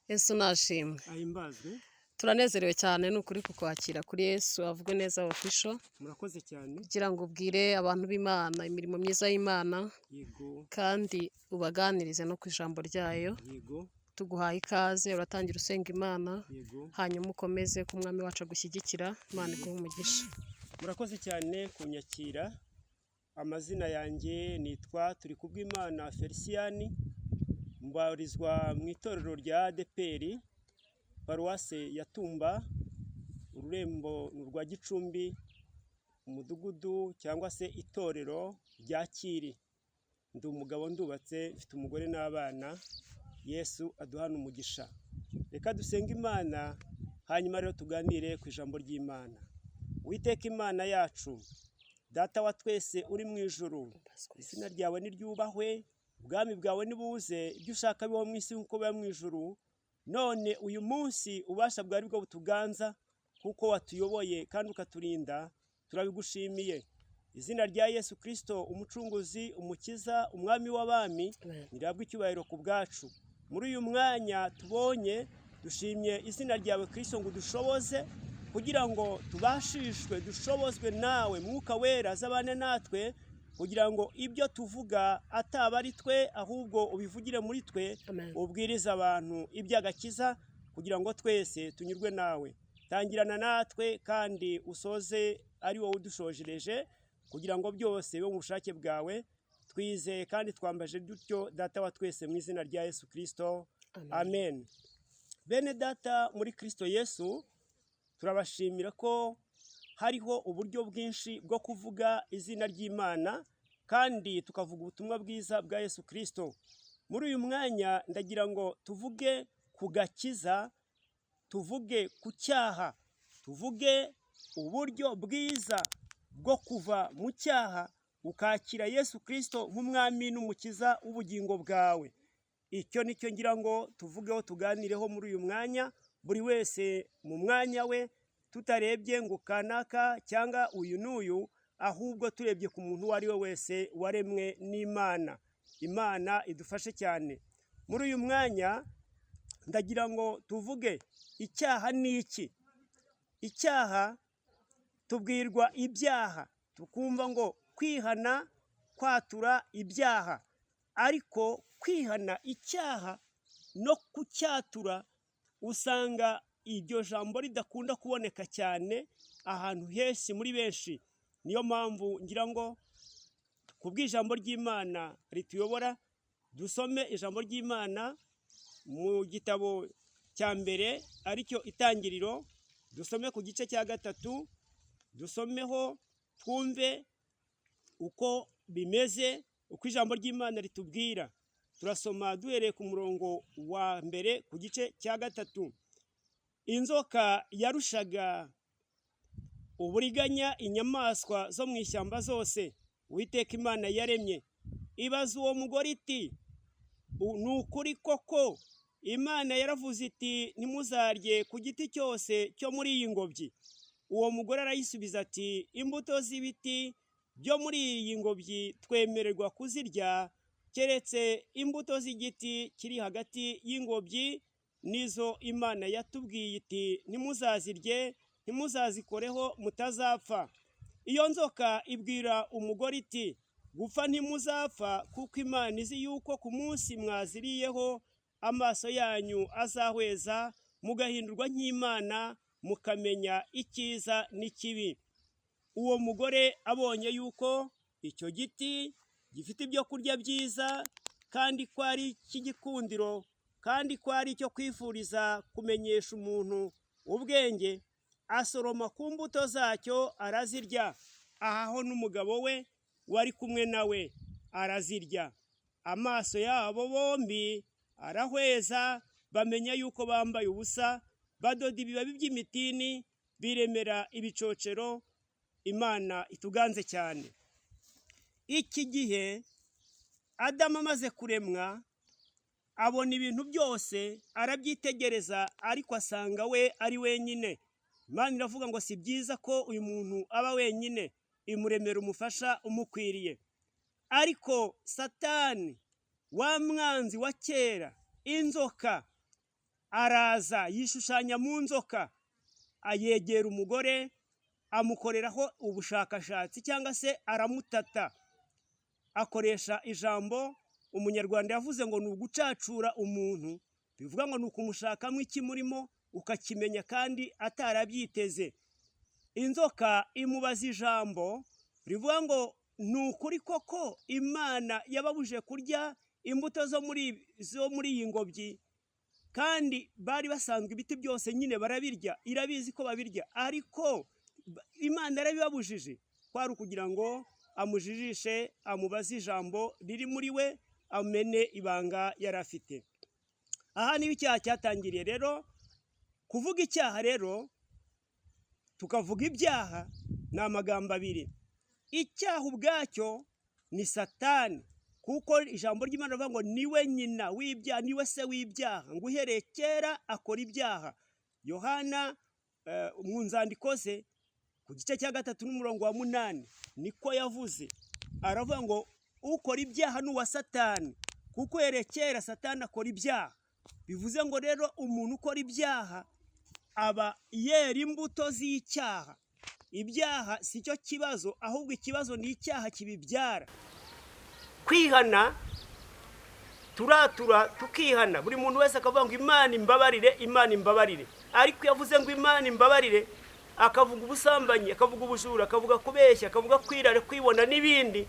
Yesu nashimwe. ahimbazwe. Turanezerewe cyane ni ukuri kukwakira kuri Yesu avuge neza official Murakoze cyane. kugira ngo ubwire abantu b'Imana imirimo myiza y'Imana Yego. kandi ubaganirize no ku ijambo ryayo. Yego. Tuguhaye ikaze uratangira usenga Imana Yego. hanyuma ukomeze ku mwami wacu agushyigikira. Imana iguhe umugisha. Murakoze cyane kunyakira. Amazina yanjye nitwa Turikubwimana Felicien, mbarizwa mu itorero rya ADEPR paruwase ya Tumba, ururembo rwa Gicumbi, umudugudu cyangwa se itorero rya Kiri. Ndi umugabo ndubatse, mfite umugore n'abana. Yesu aduhana umugisha. Reka dusenga Imana hanyuma rero tuganire ku ijambo ry'Imana. Uwiteka Imana yacu, Data wa twese uri mu ijuru, izina ryawe niryubahwe, ubwami bwawe nibuze, ibyo ushaka bibaho mu isi nk'uko biba mu ijuru. None uyu munsi ubasha bwari bwo butuganza kuko watuyoboye kandi ukaturinda, turabigushimiye. Izina rya Yesu Kristo, umucunguzi, umukiza, umwami w'abami, nirabwe icyubahiro ku bwacu. Muri uyu mwanya tubonye, dushimye izina ryawe Kristo ngo dushoboze kugira ngo tubashishwe, dushobozwe nawe Mwuka Wera azabane natwe, kugira ngo ibyo tuvuga ataba ari twe ahubwo ubivugire muri twe. Amen. Ubwiriza abantu iby'agakiza kugira ngo twese tunyurwe nawe. Tangirana natwe kandi usoze ari wowe udushojereje, kugira ngo byose bibe mu bushake bwawe. Twizeye kandi twambaje dutyo Data wa twese mu izina rya Yesu Kristo. Amen. Bene Data muri Kristo Yesu, turabashimira ko hariho uburyo bwinshi bwo kuvuga izina ry'Imana kandi tukavuga ubutumwa bwiza bwa Yesu Kristo. Muri uyu mwanya ndagira ngo tuvuge ku gakiza, tuvuge ku cyaha, tuvuge uburyo bwiza bwo kuva mu cyaha ukakira Yesu Kristo nk'umwami n'umukiza w'ubugingo bwawe. Icyo nicyo ngira ngo tuvugeho, tuganireho muri uyu mwanya, buri wese mu mwanya we, tutarebye ngo kanaka cyangwa uyu n'uyu, ahubwo turebye ku muntu uwo ari we wese waremwe n'Imana. Imana idufashe cyane. Muri uyu mwanya ndagira ngo tuvuge icyaha ni iki. Icyaha tubwirwa ibyaha, tukumva ngo kwihana, kwatura ibyaha, ariko kwihana icyaha no kucyatura usanga iryo jambo ridakunda kuboneka cyane ahantu henshi muri benshi. Niyo mpamvu ngira ngo kubw'ijambo ry'Imana rituyobora, dusome ijambo ry'Imana mu gitabo cya mbere aricyo Itangiriro, dusome ku gice cya 3, dusomeho twumve uko bimeze, uko ijambo ry'Imana ritubwira. Turasoma duhereye ku murongo wa mbere ku gice cya 3. Inzoka yarushaga uburiganya inyamaswa zo mu ishyamba zose Uwiteka Imana yaremye. Ibaza uwo mugore iti, ni ukuri koko Imana yaravuze iti ntimuzarye ku giti cyose cyo muri iyi ngobyi? Uwo mugore arayisubiza ati, imbuto z'ibiti byo muri iyi ngobyi twemererwa kuzirya, keretse imbuto z'igiti kiri hagati y'ingobyi, nizo Imana yatubwiye iti ntimuzazirye, ntimuzazikoreho mutazapfa. Iyo nzoka ibwira umugore iti, gupfa ntimuzapfa, kuko Imana izi yuko ku munsi mwaziriyeho amaso yanyu azahweza, mugahindurwa nk'Imana, mukamenya icyiza n'ikibi. Uwo mugore abonye yuko icyo giti gifite ibyo kurya byiza, kandi ko ari icy'igikundiro, kandi ko ari icyo kwifuriza kumenyesha umuntu ubwenge, asoroma ku mbuto zacyo arazirya, ahaho n'umugabo we wari kumwe nawe arazirya. Amaso yabo bombi arahweza, bamenya yuko bambaye ubusa, badoda ibibabi by'imitini, biremera ibicocero. Imana ituganze cyane. Iki gihe Adamu amaze kuremwa, abona ibintu byose arabyitegereza, ariko asanga we ari wenyine. Imana iravuga ngo si byiza ko uyu muntu aba wenyine, imuremera umufasha umukwiriye. Ariko Satani, wa mwanzi wa kera, inzoka, araza yishushanya mu nzoka, ayegera umugore amukoreraho ubushakashatsi cyangwa se aramutata. Akoresha ijambo umunyarwanda yavuze ngo ni ugucacura umuntu, bivuga ngo ni ukumushakamo ikimurimo ukakimenya kandi atarabyiteze. Inzoka imubaza ijambo rivuga ngo ni ukuri koko Imana yababuje kurya imbuto zo muri iyi ngobyi, kandi bari basanzwe ibiti byose nyine barabirya, irabizi ko babirya, ariko Imana yarabibabujije. Kwari ukugira ngo amujijishe, amubaze ijambo riri muri we, amene ibanga yari afite. Aha niho icyaha cyatangiriye rero. Kuvuga icyaha rero tukavuga ibyaha ni amagambo abiri. Icyaha ubwacyo ni Satani, kuko ijambo ry'Imana rivuga ngo niwe nyina w'ibyaha, niwe se w'ibyaha, ngo uhereye kera akora ibyaha. Yohana mu nzandiko ze ku gice cya 3:8 niko yavuze, aravuga ngo ukora ibyaha ni uwa Satani, kuko uhereye kera Satani akora ibyaha. Bivuze ngo rero umuntu ukora ibyaha aba yera imbuto z'icyaha. Ibyaha si cyo kibazo, ahubwo ikibazo ni icyaha kibibyara. Kwihana, turatura tukihana, buri muntu wese akavuga ngo Imana imbabarire, Imana imbabarire. Ariko yavuze ngo Imana imbabarire, akavuga ubusambanyi, akavuga ubujura, akavuga kubeshya, akavuga kwirare, kwibona n'ibindi,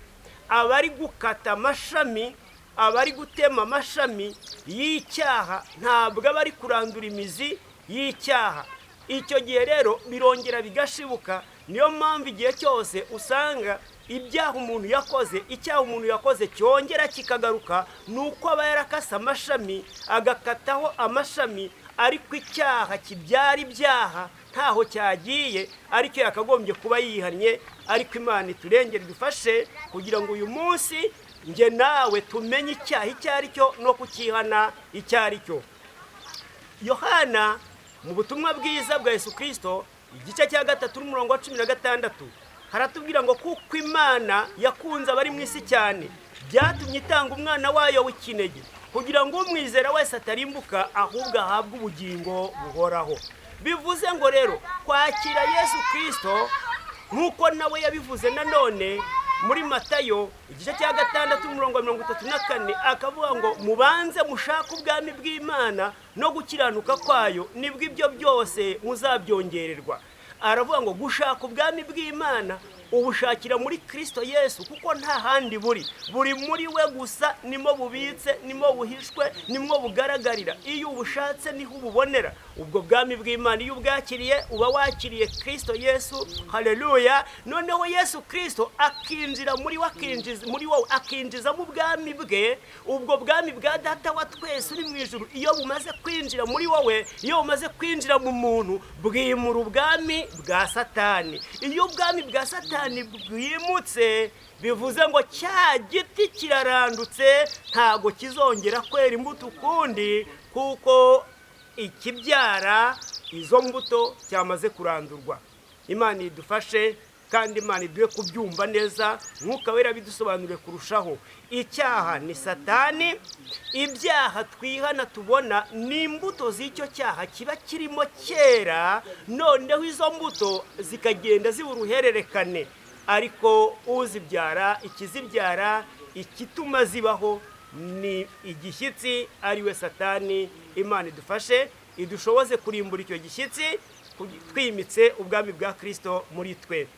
abari gukata amashami, abari gutema amashami y'icyaha, ntabwo abari kurandura imizi y'icyaha. Icyo gihe rero birongera bigashibuka. Niyo mpamvu igihe cyose usanga ibyaha umuntu yakoze, icyaha umuntu yakoze cyongera kikagaruka, nuko aba yarakase amashami, agakataho amashami, ariko icyaha kibyara ibyaha ntaho cyagiye, ariko yakagombye kuba yihannye. Ariko Imana iturengere dufashe kugira ngo uyu munsi nge nawe tumenye icyaha icyo ari cyo no kukihana icyo ari cyo. Yohana mu butumwa bwiza bwa Yesu Kristo igice cya 3:16 haratubwira ngo kuko Imana yakunze abari mu isi cyane, byatumye itanga umwana wayo w'ikinege, kugira ngo umwizera wese atarimbuka, ahubwo ahabwe ubugingo buhoraho. Bivuze ngo rero kwakira Yesu Kristo nkuko nawe yabivuze nanone muri Matayo igice cya 6:34 akavuga ngo mubanze mushaka ubwami bw'Imana no gukiranuka kwayo, nibwo ibyo byose muzabyongererwa. Aravuga ngo gushaka ubwami bw'Imana ubushakira muri Kristo Yesu, kuko nta handi buri muri we gusa, nimo bubitse, nimo buhishwe, nimo bugaragarira. Iyo ubushatse niho ububonera. Ubwo bwami bw'Imana iyo ubwakiriye uba wakiriye Kristo Yesu. Haleluya. Noneho Yesu Kristo akinjira muri wowe, akinjiza mu bwami bwe, ubwo bwami bwa Data wa twese uri mu ijuru. Iyo bumaze kwinjira muri wowe, iyo bumaze kwinjira mu muntu, bwimura ubwami bwa Satani. Iyo ubwami bwa Satani bwimutse, bivuze ngo cya giti kirarandutse, ntago kizongera kwera imbuto ukundi, kuko ikibyara izo mbuto cyamaze kurandurwa. Imana idufashe kandi Imana iduhe kubyumva neza, Mwuka Wera bidusobanurire kurushaho. Icyaha ni Satani, ibyaha twihana tubona ni imbuto z'icyo cyaha kiba kirimo kera, noneho izo mbuto zikagenda ziba uruhererekane. Ariko uzibyara, ikizibyara, ikituma zibaho ni igishyitsi, ari we Satani. Imana idufashe idushoboze kurimbura icyo gishyitsi, twimitse ubwami bwa Kristo muri twe.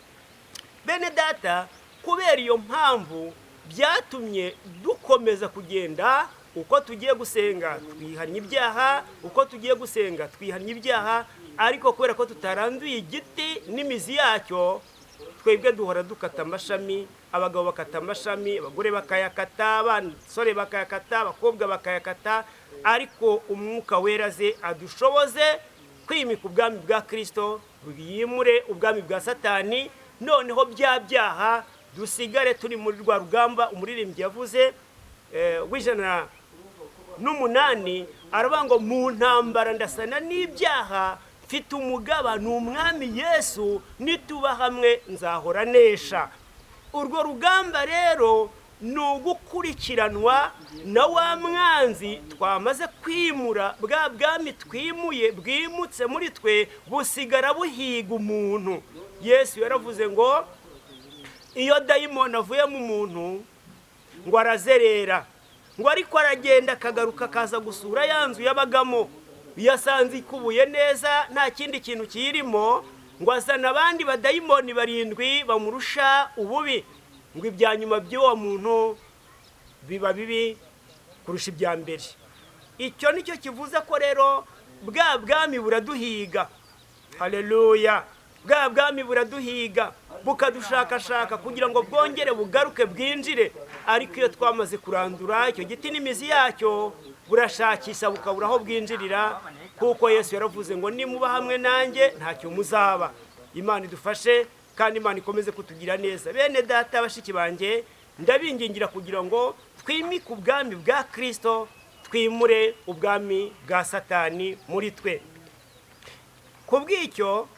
Bene data, kubera iyo mpamvu byatumye dukomeza kugenda uko tugiye gusenga twihannye ibyaha, uko tugiye gusenga twihannye ibyaha, ariko kubera ko tutaranduye igiti n'imizi yacyo, twebwe duhora dukata amashami. Abagabo bakata amashami, abagore bakayakata, abasore bakayakata, abakobwa bakayakata, ariko Umwuka Wera ze adushoboze kwimika ubwami bwa Kristo, bwimure ubwami bwa Satani. Noneho bya byaha dusigare turi muri rwa rugamba umuririmbyi yavuze w'108, aravuga ngo mu ntambara ndasana n'ibyaha, mfite umugaba ni umwami Yesu, nituba hamwe nzahora nesha. Urwo rugamba rero ni ugukurikiranwa na wa mwanzi twamaze kwimura. Bwa bwami twimuye bwimutse muri twe busigara buhiga umuntu. Yesu yaravuze ngo iyo dayimoni avuye mu muntu ngo arazerera, ngo ariko aragenda akagaruka akaza gusura ya nzu yabagamo, yasanze ikubuye neza nta kindi kintu kirimo, ngo azana abandi badayimoni 7 bamurusha ububi, ngo ibya nyuma by'uwo muntu biba bibi kurusha ibya mbere. Icyo nicyo kivuze ko rero bwa bwami buraduhiga. Haleluya! Bwa bwami buraduhiga bukadushakashaka kugira ngo bwongere bugaruke bwinjire, ariko iyo twamaze kurandura icyo giti n'imizi yacyo burashakisha bukabura aho bwinjirira, kuko Yesu yaravuze ngo nimuba hamwe nanjye ntacyo muzaba. Imana idufashe kandi Imana ikomeze kutugira neza. Bene data bashiki banjye, ndabingingira kugira ngo twimike ubwami bwa Kristo, twimure ubwami bwa Satani muri twe. Kubw'icyo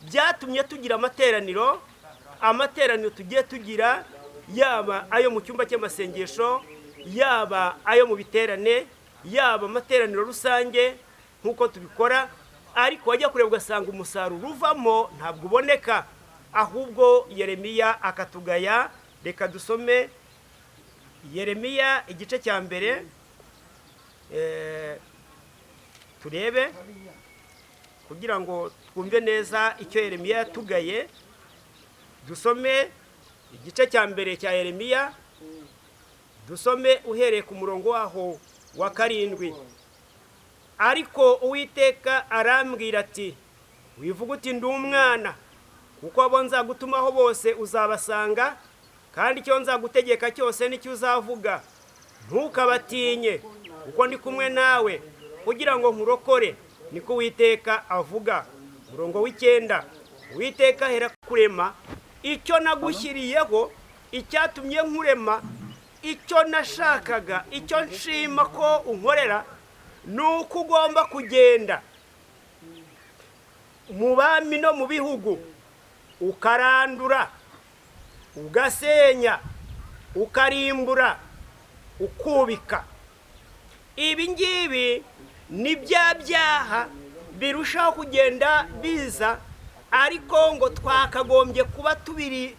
byatumye tugira amateraniro tugiye tugira, yaba ayo mu cyumba cy'amasengesho, yaba ayo mu biterane, yaba amateraniro rusange nk'uko tubikora, ariko wajya kureba ugasanga umusaruro uvamo ntabwo uboneka, ahubwo Yeremiya akatugaya. Reka dusome Yeremiya igice cya mbere turebe kugira ngo twumve neza icyo Yeremiya yatugaye. Dusome igice cya mbere cya Yeremiya, dusome uhereye ku murongo waho wa 7. Ariko Uwiteka arambwira ati, wivuga uti ndi umwana, kuko abo nzagutumaho bose uzabasanga, kandi icyo nzagutegeka cyose nicyo uzavuga. Ntukabatinye, kuko ndi kumwe nawe kugira ngo nkurokore, niko Uwiteka avuga. Murongo w'9, Uwiteka ahera kurema icyo nagushyiriyeho, icyatumye nkurema, icyo nashakaga, icyo nshima ko unkorera, nuko ugomba kugenda mu bami no mu bihugu, ukarandura, ugasenya, ukarimbura, ukubika. Ibi ngibi ni bya byaha birushaho kugenda biza, ariko ngo twakagombye kuba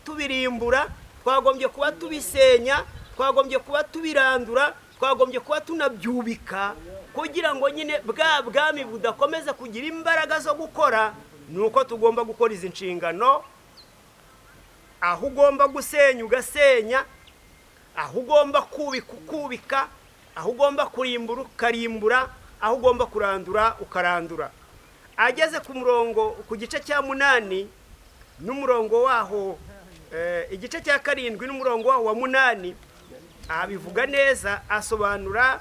tubirimbura, twagombye kuba tubisenya, twagombye kuba tubirandura, twagombye kuba tunabyubika, kugira ngo nyine bwa bwami budakomeza kugira imbaraga zo gukora. Nuko tugomba gukora izi nshingano. Aho ugomba gusenya ugasenya, aho ugomba kubika ukubika, aho ugomba kurimbura ukarimbura, aho ugomba kurandura ukarandura. Ageze ku gice cya 8 n'umurongo waho, igice cya 7 n'umurongo waho wa 8, abivuga neza, asobanura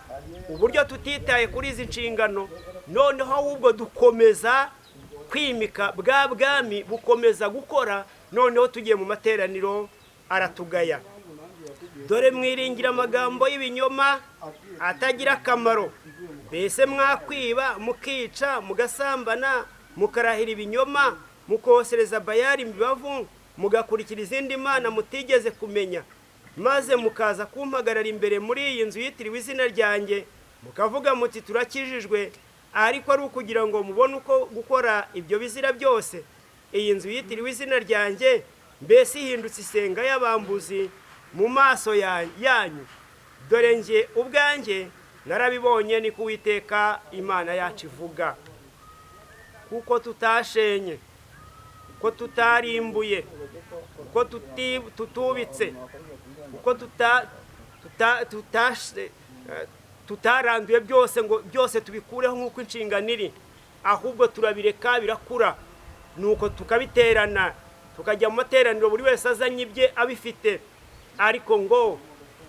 uburyo tutitaye kuri izi nshingano, noneho ahubwo dukomeza kwimika bwa bwami bukomeza gukora. Noneho tugiye mu materaniro aratugaya, dore mwiringira amagambo y'ibinyoma atagira akamaro. Mbese mwakwiba, mukica, mugasambana, mukarahira ibinyoma, mukosereza Bayali imibavu, mugakurikira izindi mana mutigeze kumenya, maze mukaza kumpagarara imbere muri iyi nzu yitiriwe izina ryanjye, mukavuga muti turakijijwe, ariko ari ukugira ngo mubone uko gukora ibyo bizira byose. Iyi nzu yitiriwe izina ryanjye mbese ihindutse isenga y'abambuzi mu maso yanyu. Dore nge ubwanjye narabibonye, ni Uwiteka Imana yacu ivuga. Kuko tutashenye, kuko tutarimbuye, kuko tutubitse, kuko tutaranduye byose ngo byose tubikureho nk'uko inshingano iri, ahubwo turabireka birakura. Nuko tukabiterana, tukajya mu materaniro buri wese azanye ibye abifite, ariko ngo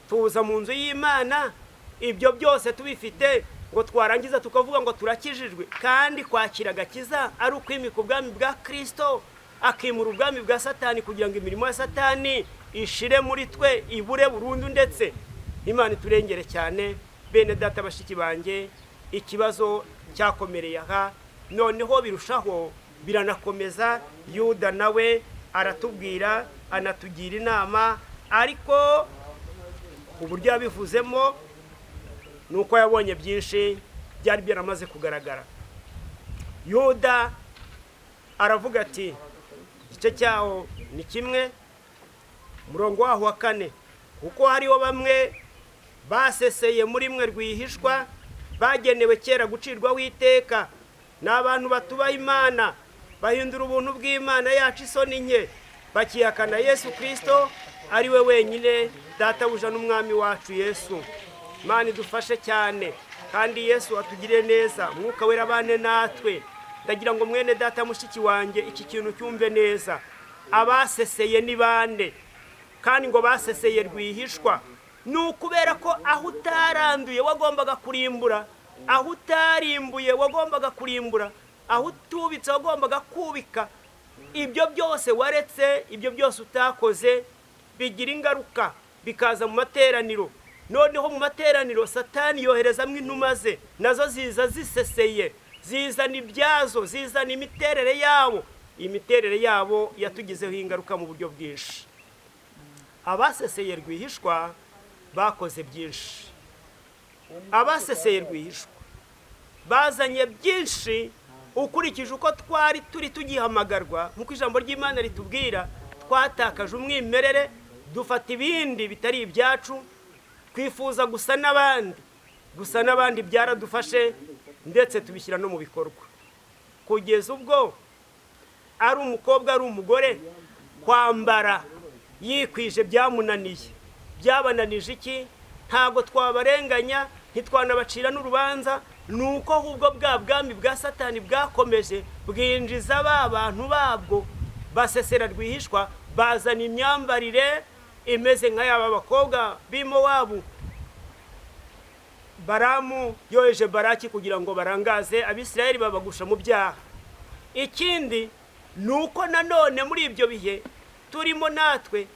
tuza mu nzu y'Imana ibyo byose tubifite, ngo twarangiza tukavuga ngo turakijijwe. Kandi kwakira agakiza ari ukwimika ubwami bwa Kristo, akimura ubwami bwa Satani, kugira ngo imirimo ya Satani ishire muri twe, ibure burundu. Ndetse Imana iturengere cyane. Bene data bashiki banjye, ikibazo cyakomereye aha, noneho birushaho biranakomeza. Yuda nawe aratubwira, anatugira inama, ariko uburyo yabivuzemo ni uko yabonye byinshi byari byaramaze kugaragara. Yuda aravuga ati, igice cyaho ni kimwe, umurongo waho wa 4, kuko hariho bamwe baseseye muri mwe rwihishwa, bagenewe kera gucirwaho iteka, n'abantu batubaha Imana, bahindura ubuntu bw'Imana yacu isoni nke, bakihakana Yesu Kristo ari we wenyine databuja n'umwami wacu Yesu. Imana idufashe cyane, kandi Yesu atugirire neza, Mwuka Wera abane natwe. Ndagira ngo mwene data mushiki wanjye iki kintu cyumve neza. Abaseseye ni bande, kandi ngo baseseye rwihishwa. Ni ukubera ko aho utaranduye wagombaga kurimbura, aho utarimbuye wagombaga kurimbura, aho utubitse wagombaga kubika. Ibyo byose waretse, ibyo byose utakoze bigira ingaruka, bikaza mu materaniro. Noneho mu materaniro Satani yoherezamo intumwa ze, nazo ziza ziseseye, zizana ibyazo, zizana imiterere yabo. Imiterere yabo yatugizeho ingaruka mu buryo bwinshi. Abaseseye rwihishwa bakoze byinshi. Abaseseye rwihishwa bazanye byinshi ukurikije uko twari turi tugihamagarwa. Nkuko ijambo ry'Imana ritubwira, twatakaje umwimerere, dufata ibindi bitari ibyacu, twifuza gusa n'abandi byaradufashe, ndetse tubishyira no mu bikorwa, kugeza ubwo ari umukobwa ari umugore kwambara yikwije byamunaniye. Byabananije iki? Ntago twabarenganya, ntitwanabacira n'urubanza, nuko ahubwo bwa bwami bwa Satani bwakomeje bwinjiza abantu babwo. Basesera rwihishwa, bazana imyambarire imeze nka yaba bakobwa b'Imowabu. Baramu yoheje Baraki kugira ngo barangaze Abisirayeli babagusha mu byaha. Ikindi nuko nanone muri ibyo bihe turimo natwe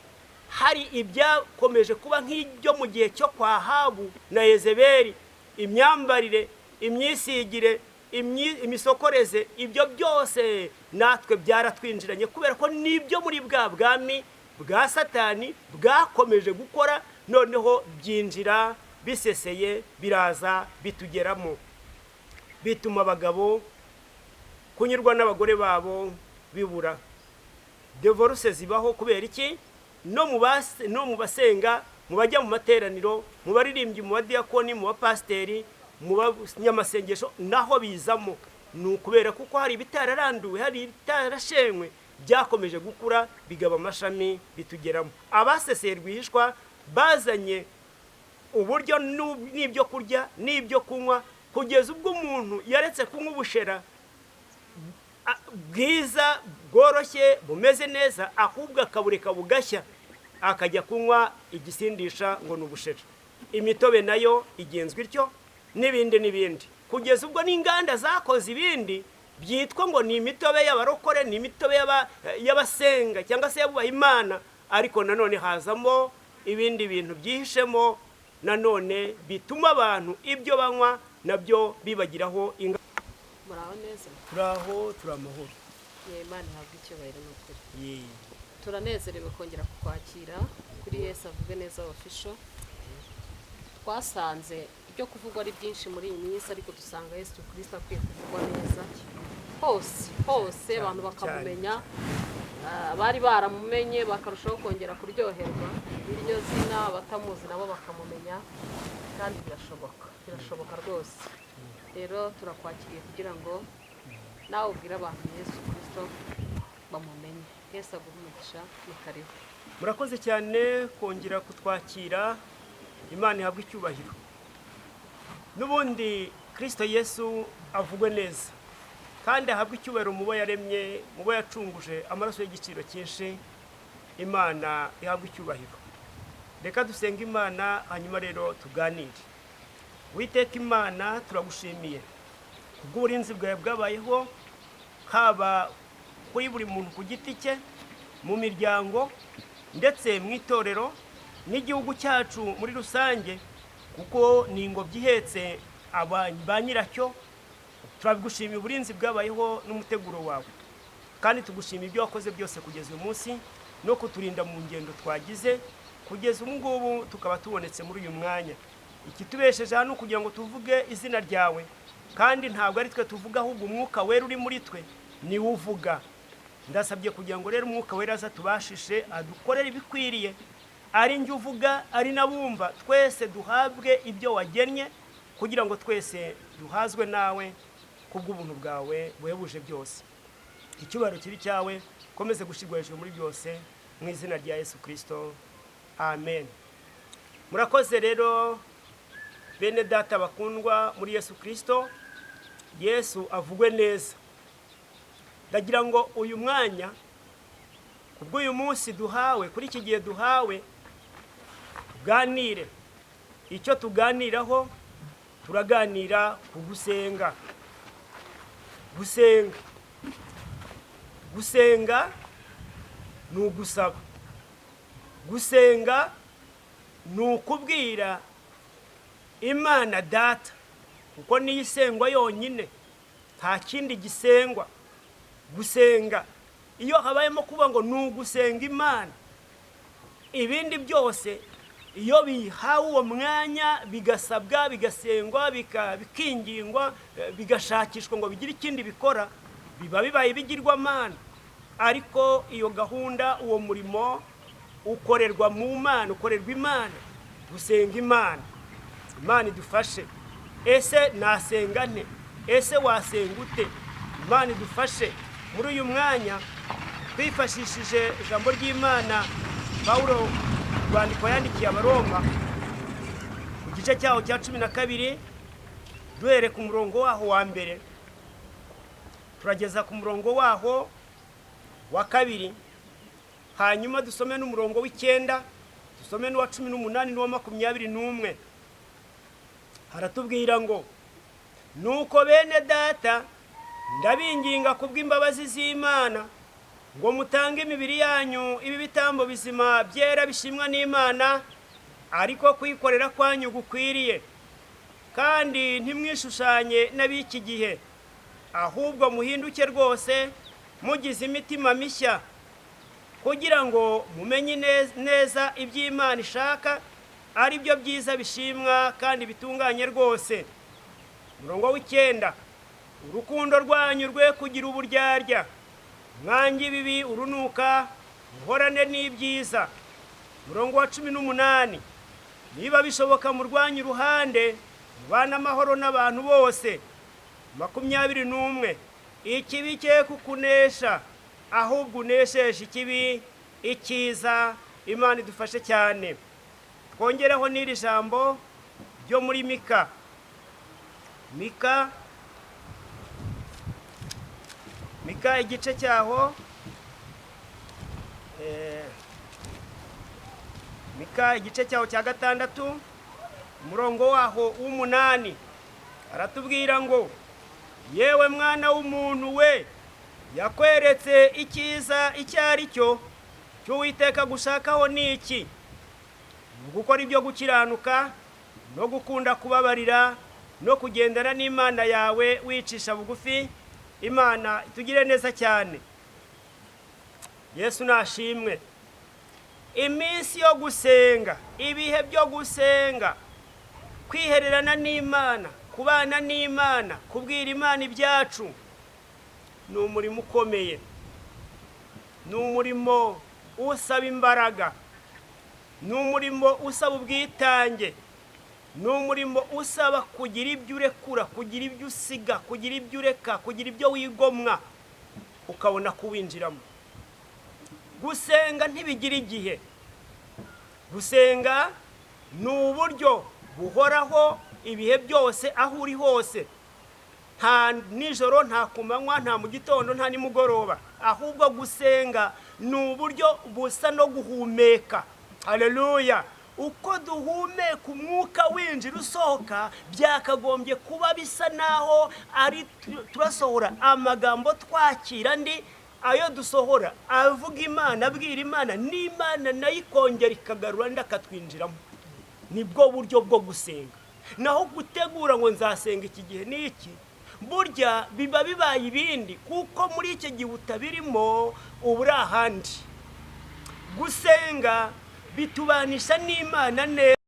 hari ibyakomeje kuba nk'ibyo mu gihe cyo kwa Ahabu na Yezebeli, imyambarire, imyisigire, imisokoreze. Ibyo byose natwe byaratwinjiranye, kubera ko nibyo muri bwa bwami bwa Satani bwakomeje gukora, noneho byinjira biseseye, biraza bitugeramo, bituma abagabo kunyurwa n'abagore babo bibura. Divorce zibaho kubera iki? No mu basenga, mu bajya mu materaniro, mu baririmbyi, mu badiyakoni, mu bapasiteri, mu banyamasengesho, naho bizamo. Ni ukubera kuko hari ibitararanduwe, hari ibitarashenywe, byakomeje gukura bigaba amashami bitugeramo. Abaseseye rwihishwa bazanye uburyo n'ibyo kurya n'ibyo kunywa, kugeza ubwo umuntu yaretse kunywa ubushera bwiza bworoshye bumeze neza, ahubwo akabureka bugashya, akajya kunywa igisindisha ngo ni ubushera. Imitobe nayo igenzwa ityo, n'ibindi, kugeza ubwo n'inganda zakoze ibindi byitwa ngo ni imitobe y'abarokore, ni imitobe y'abasenga cyangwa se y'abubaha Imana, ariko nanone hazamo ibindi bintu byihishemo nanone bituma abantu ibyo banywa nabyo bibagiraho ingaruka. Muraho neza? Turaho, turamahoro. Imana ihabwe icyubahiro n'ukuri. Turanezerewe kongera kukwakira kuri Yesu Avuge Neza Official. Twasanze ibyo kuvugwa ari byinshi muri iyi minsi, ariko dusanga Yesu Kristo akwiye kuvugwa neza hose abantu bakamumenya, bari baramumenye bakarushaho kongera kuryoherwa n'iryo zina, batamuzi nabo bakamumenya, kandi birashoboka rwose. Rero turakwakiriye kugira ngo nawe ubwire abantu Yesu Kristo bamumenye. Yesu aguhe umugisha, ni karibu. Murakoze cyane kongera kutwakira. Imana ihabwe icyubahiro. N'ubundi Kristo Yesu avugwe neza, kandi ahabwe icyubahiro mu bo yaremye, mu bo yacunguje amaraso y'igiciro cyinshi. Imana ihabwe icyubahiro. Reka dusenga Imana, hanyuma rero tuganire. Uwiteka Imana, turagushimiye kubw'uburinzi bwawe bwabayeho, haba kuri buri muntu ku giti cye, mu miryango, ndetse mu itorero n'igihugu cyacu muri rusange, kuko ni ingobyi ihetse ba nyiracyo. Turabigushimiye uburinzi bwabayeho n'umuteguro wawe, kandi tugushimiye ibyo wakoze byose kugeza uyu munsi, no kuturinda mu ngendo twagize, kugeza ubu ngubu tukaba tubonetse muri uyu mwanya. Ikitubesheje hano kugira ngo tuvuge izina ryawe, kandi ntabwo ari twe tuvuga, ahubwo umwuka wera uri muri twe ni uvuga. Ndasabye kugira ngo rero umwuka wera aza tubashishe adukorere ibikwiriye, ari njye uvuga ari nabumva, twese duhabwe ibyo wagennye, kugira ngo twese duhazwe nawe kubw'ubuntu bwawe buhebuje byose. Icyubahiro kibi cyawe komeze gushirwa hejuru muri byose, mu izina rya Yesu Kristo, amen. Murakoze rero bene data bakundwa muri Yesu Kristo. Yesu avugwe neza. Ndagira ngo uyu mwanya kubw'uyu munsi duhawe, kuri iki gihe duhawe, tuganire. Icyo tuganiraho, turaganira ku gusenga. Gusenga ni ugusaba. Gusenga ni ukubwira Imana Data, kuko niyo isengwa yonyine, nta kindi gisengwa. Gusenga iyo habayemo kuba ngo ni ugusenga Imana, ibindi byose iyo bihawe uwo mwanya bigasabwa, bigasengwa, bikingingwa, bigashakishwa ngo bigire ikindi bikora, biba bibaye bigirwamana. Ariko iyo gahunda, uwo murimo ukorerwa mu Mana, ukorerwa Imana. Gusenga Imana. Imana idufashe. Ese nasenga nte? Ese wasenga ute? Imana idufashe. Muri uyu mwanya twifashishije ijambo ry'Imana Pawulo rwandiko yandikiye Abaroma ku gice cyaho cya 12, duhere ku murongo waho wa mbere turageza ku murongo waho wa kabiri, hanyuma dusome n'umurongo w'9, dusome n'uwa 18 n'uwa 21. Haratubwira ngo, nuko bene data ndabinginga kubw'imbabazi z'Imana ngo mutange imibiri yanyu ibi bitambo bizima byera bishimwa n'Imana, ariko kwikorera kwanyu gukwiriye. Kandi ntimwishushanye n'ab'iki gihe, ahubwo muhinduke rwose mugize imitima mishya, kugira ngo mumenye neza iby'Imana ishaka, ari byo byiza bishimwa kandi bitunganye rwose. Murongo w'9, urukundo rwanyu rwe kugira uburyarya, mwangi bibi urunuka, muhorane n'ibyiza. Murongo wa 18, niba bishoboka mu rwanyu ruhande mubana amahoro n'abantu bose. 21, ikibi cye kukunesha, ahubwo unesheje ikibi icyiza. Imana idufashe cyane. Twongereho n'iri jambo ryo muri Mika igice cyaho, Mika igice cyaho cya 6, umurongo waho w'8, aratubwira ngo, yewe mwana w'umuntu we, yakweretse icyiza icyo ari cyo cy'Uwiteka gushakaho ni iki? Gukora ibyo gukiranuka no gukunda kubabarira no kugendana n'Imana yawe wicisha bugufi. Imana itugire neza cyane. Yesu nashimwe. Iminsi yo gusenga, ibihe byo gusenga, kwihererana n'Imana, kubana n'Imana, kubwira Imana ibyacu, ni umurimo ukomeye. Ni umurimo usaba imbaraga, ni umurimo usaba ubwitange, ni umurimo usaba kugira ibyo urekura, kugira ibyo usiga, kugira ibyo ureka, kugira ibyo wigomwa, ukabona kuwinjiramo. Gusenga ntibigira igihe. Gusenga ni uburyo buhoraho ibihe byose, aho uri hose. Nta nijoro, nta kumanywa, nta mu gitondo, nta nimugoroba. Ahubwo gusenga ni uburyo busa no guhumeka. Haleluya. Uko duhumeka umwuka winjira usohoka, byakagombye kuba bisa naho ari turasohora amagambo twakira ndi ayo dusohora avuga Imana, abwira Imana, n'Imana nayo ikongera ikagarura ndakatwinjiramo. Nibwo buryo bwo gusenga. Naho gutegura ngo nzasenga iki gihe n'iki, burya biba bibaye ibindi, kuko muri iki gihe utabirimo ubura ahandi. Gusenga bitubanisha n'Imana neza.